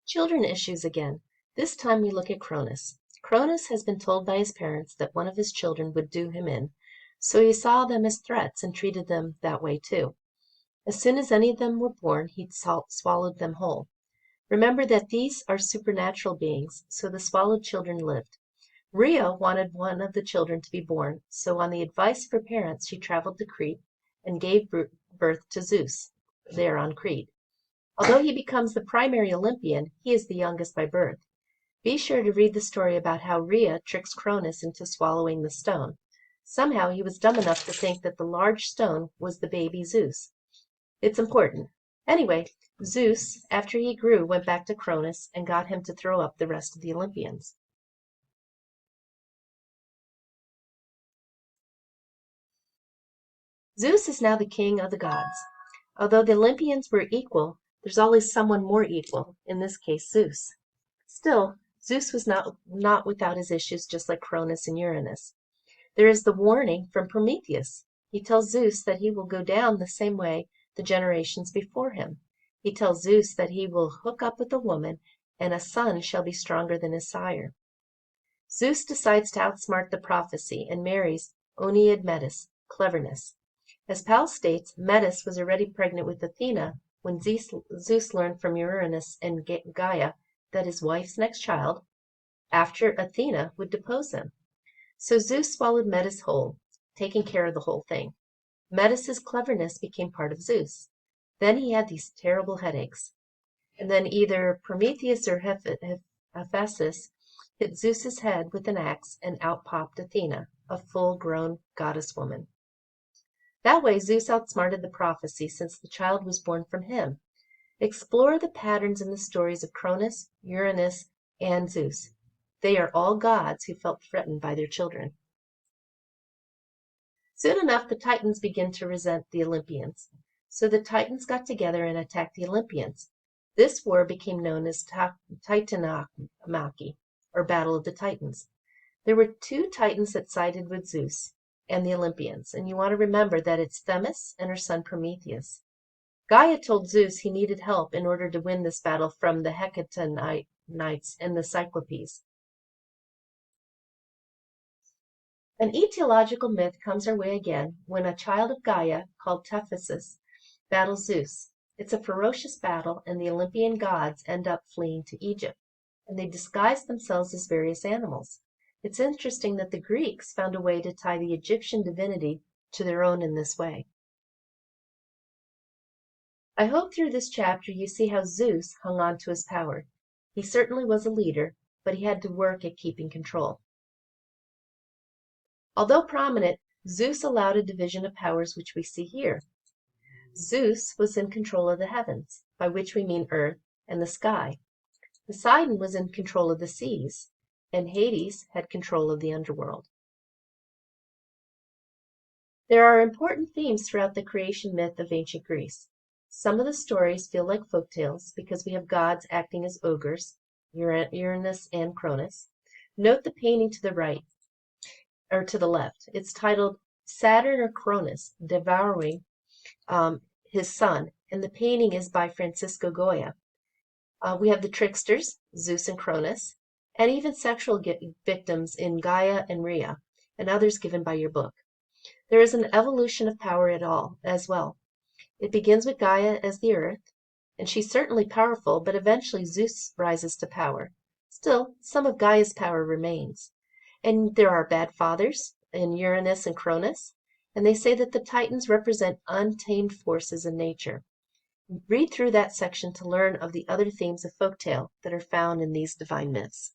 Children issues again. This time we look at Cronus. Cronus has been told by his parents that one of his children would do him in, so he saw them as threats and treated them that way too. As soon as any of them were born, he swallowed them whole. Remember that these are supernatural beings, so the swallowed children lived. Rhea wanted one of the children to be born, so on the advice of her parents, she traveled to Crete and gave birth to Zeus, there on Crete. Although he becomes the primary Olympian, he is the youngest by birth. Be sure to read the story about how Rhea tricks Cronus into swallowing the stone. Somehow he was dumb enough to think that the large stone was the baby Zeus. It's important. Anyway, Zeus, after he grew, went back to Cronus and got him to throw up the rest of the Olympians. Zeus is now the king of the gods. Although the Olympians were equal, there's always someone more equal, in this case Zeus. Still, Zeus was not without his issues, just like Cronus and Uranus. There is the warning from Prometheus. He tells Zeus that he will go down the same way the generations before him. He tells Zeus that he will hook up with a woman, and a son shall be stronger than his sire. Zeus decides to outsmart the prophecy and marries Oeneid Metis, cleverness. As Pal states, Metis was already pregnant with Athena when Zeus learned from Uranus and Gaia that his wife's next child, after Athena, would depose him. So Zeus swallowed Metis whole, taking care of the whole thing. Metis's cleverness became part of Zeus. Then he had these terrible headaches. And then either Prometheus or Hephaestus hit Zeus's head with an axe, and out popped Athena, a full-grown goddess woman. That way Zeus outsmarted the prophecy, since the child was born from him. Explore the patterns in the stories of Cronus, Uranus, and Zeus. They are all gods who felt threatened by their children. Soon enough, the Titans began to resent the Olympians. So the Titans got together and attacked the Olympians. This war became known as Titanomachy, or Battle of the Titans. There were two Titans that sided with Zeus and the Olympians, and you want to remember that it's Themis and her son Prometheus. Gaia told Zeus he needed help in order to win this battle from the Hecatonites and the Cyclopes. An etiological myth comes our way again when a child of Gaia, called Ch04, battles Zeus. It's a ferocious battle, and the Olympian gods end up fleeing to Egypt, and they disguise themselves as various animals. It's interesting that the Greeks found a way to tie the Egyptian divinity to their own in this way. I hope through this chapter you see how Zeus hung on to his power. He certainly was a leader, but he had to work at keeping control. Although prominent, Zeus allowed a division of powers which we see here. Zeus was in control of the heavens, by which we mean earth and the sky. Poseidon was in control of the seas, and Hades had control of the underworld. There are important themes throughout the creation myth of ancient Greece. Some of the stories feel like folk tales because we have gods acting as ogres, Uranus and Cronus. Note the painting to the right, or to the left. It's titled Saturn or Cronus Devouring His Son, and the painting is by Francisco Goya. We have the tricksters, Zeus and Cronus, and even sexual victims in Gaia and Rhea, and others given by your book. There is an evolution of power as well. It begins with Gaia as the earth, and she's certainly powerful, but eventually Zeus rises to power. Still, some of Gaia's power remains. And there are bad fathers in Uranus and Cronus, and they say that the Titans represent untamed forces in nature. Read through that section to learn of the other themes of folktale that are found in these divine myths.